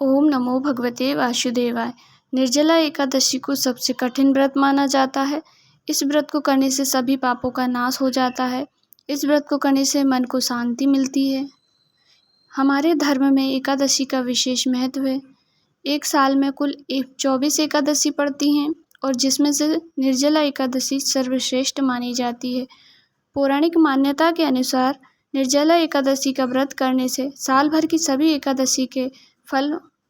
ओम नमो भगवते वासुदेवाय। निर्जला एकादशी को सबसे कठिन व्रत माना जाता है। इस व्रत को करने से सभी पापों का नाश हो जाता है। इस व्रत को करने से मन को शांति मिलती है। हमारे धर्म में एकादशी का विशेष महत्व है। एक साल में कुल 24 एकादशी पड़ती हैं और जिसमें से निर्जला एकादशी सर्वश्रेष्ठ मानी जाती है। पौराणिक मान्यता के अनुसार निर्जला एकादशी का व्रत करने से साल भर की सभी एकादशी के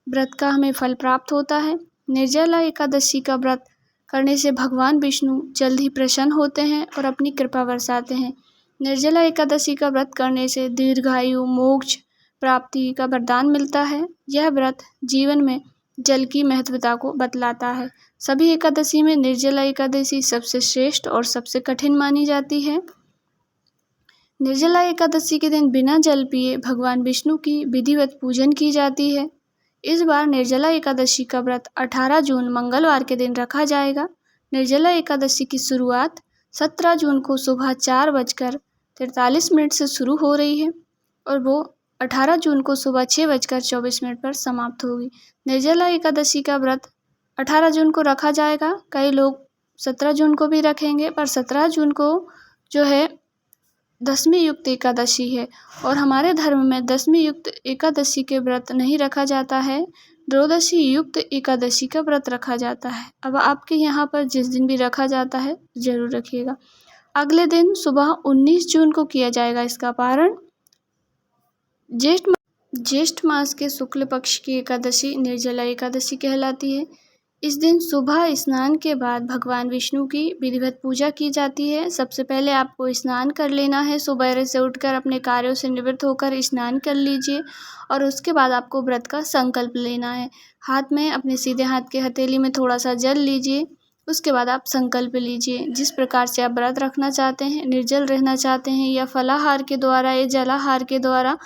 व्रत का हमें फल प्राप्त होता है। निर्जला एकादशी का व्रत करने से भगवान विष्णु जल्द ही प्रसन्न होते हैं और अपनी कृपा बरसाते हैं। निर्जला एकादशी का व्रत करने से दीर्घायु, मोक्ष प्राप्ति का वरदान मिलता है। यह व्रत जीवन में जल की महत्वता को बतलाता है। सभी एकादशी में निर्जला एकादशी सबसे श्रेष्ठ और सबसे कठिन मानी जाती है। निर्जला एकादशी के दिन बिना जल पिए भगवान विष्णु की विधिवत पूजन की जाती है। इस बार निर्जला एकादशी का व्रत 18 जून मंगलवार के दिन रखा जाएगा। निर्जला एकादशी की शुरुआत 17 जून को सुबह 4:43 से शुरू हो रही है और वो 18 जून को सुबह 6:24 पर समाप्त होगी। निर्जला एकादशी का व्रत 18 जून को रखा जाएगा। कई लोग 17 जून को भी रखेंगे, पर 17 जून को जो है दशमी युक्त एकादशी है और हमारे धर्म में दशमी युक्त एकादशी के व्रत नहीं रखा जाता है। द्वादशी युक्त एकादशी का व्रत रखा जाता है। अब आपके यहाँ पर जिस दिन भी रखा जाता है जरूर रखिएगा। अगले दिन सुबह 19 जून को किया जाएगा इसका पारण। ज्येष्ठ मास के शुक्ल पक्ष की एकादशी निर्जला एकादशी कहलाती है। इस दिन सुबह स्नान के बाद भगवान विष्णु की विधिवत पूजा की जाती है। सबसे पहले आपको स्नान कर लेना है। सुबह से उठकर अपने कार्यों से निवृत्त होकर स्नान कर लीजिए और उसके बाद आपको व्रत का संकल्प लेना है। हाथ में अपने सीधे हाथ के हथेली में थोड़ा सा जल लीजिए। उसके बाद आप संकल्प लीजिए। जिस प्रकार से आप व्रत रखना चाहते हैं, निर्जल रहना चाहते हैं या फलाहार के द्वारा या जलाहार के द्वारा,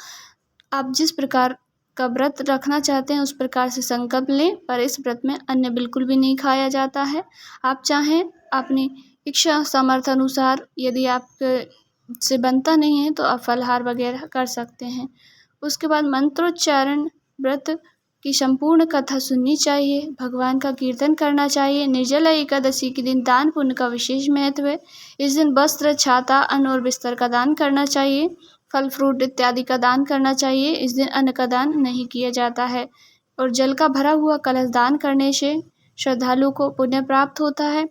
आप जिस प्रकार का व्रत रखना चाहते हैं उस प्रकार से संकल्प लें। पर इस व्रत में अन्न बिल्कुल भी नहीं खाया जाता है। आप चाहें अपनी इच्छा सामर्थ्य अनुसार, यदि आप से बनता नहीं है तो आप फलाहार वगैरह कर सकते हैं। उसके बाद मंत्रोच्चारण, व्रत की संपूर्ण कथा सुननी चाहिए, भगवान का कीर्तन करना चाहिए। निर्जला एकादशी के दिन दान पुण्य का विशेष महत्व है। इस दिन वस्त्र, छाता, अन्न और बिस्तर का दान करना चाहिए। फल फ्रूट इत्यादि का दान करना चाहिए। इस दिन अन्न का दान नहीं किया जाता है और जल का भरा हुआ कलश दान करने से श्रद्धालु को पुण्य प्राप्त होता है।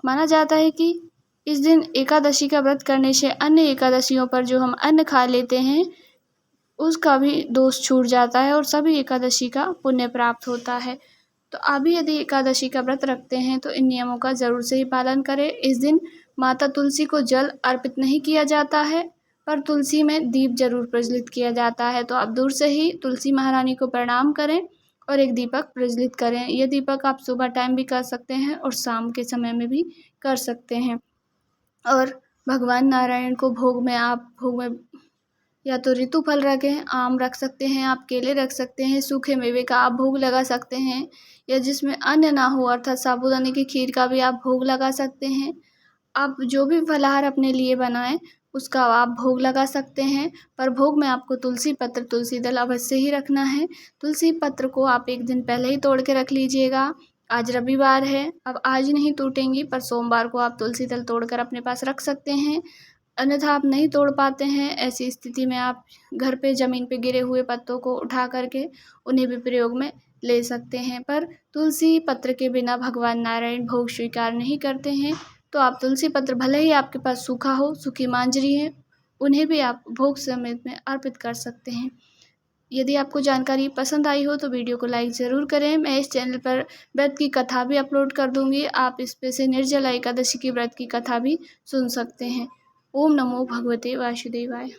माना जाता है कि इस दिन एकादशी का व्रत करने से अन्य एकादशियों पर जो हम अन्न खा लेते हैं उसका भी दोष छूट जाता है और सभी एकादशी का पुण्य प्राप्त होता है। तो आप भी यदि एकादशी का व्रत रखते हैं तो इन नियमों का ज़रूर से ही पालन करें। इस दिन माता तुलसी को जल अर्पित नहीं किया जाता है, पर तुलसी में दीप जरूर प्रज्वलित किया जाता है। तो आप दूर से ही तुलसी महारानी को प्रणाम करें और एक दीपक प्रज्वलित करें। यह दीपक आप सुबह टाइम भी कर सकते हैं और शाम के समय में भी कर सकते हैं। और भगवान नारायण को भोग में या तो ऋतु फल रखें, आम रख सकते हैं, आप केले रख सकते हैं, सूखे मेवे का आप भोग लगा सकते हैं, या जिसमें अन्न ना हो अर्थात साबूदाने की खीर का भी आप भोग लगा सकते हैं। आप जो भी फलाहार अपने लिए बनाएं उसका आप भोग लगा सकते हैं। पर भोग में आपको तुलसी पत्र, तुलसी दल अवश्य ही रखना है। तुलसी पत्र को आप एक दिन पहले ही तोड़ के रख लीजिएगा। आज रविवार है, अब आज नहीं टूटेंगी, पर सोमवार को आप तुलसी दल तोड़कर अपने पास रख सकते हैं। अन्यथा आप नहीं तोड़ पाते हैं, ऐसी स्थिति में आप घर पे ज़मीन पे गिरे हुए पत्तों को उठा करके उन्हें भी प्रयोग में ले सकते हैं। पर तुलसी पत्र के बिना भगवान नारायण भोग स्वीकार नहीं करते हैं। तो आप तुलसी पत्र भले ही आपके पास सूखा हो, सूखी मांजरी है, उन्हें भी आप भोग समेत में अर्पित कर सकते हैं। यदि आपको जानकारी पसंद आई हो तो वीडियो को लाइक ज़रूर करें। मैं इस चैनल पर व्रत की कथा भी अपलोड कर दूंगी। आप इस पे से निर्जला एकादशी की व्रत की कथा भी सुन सकते हैं। ओम नमो भगवते वासुदेवाय।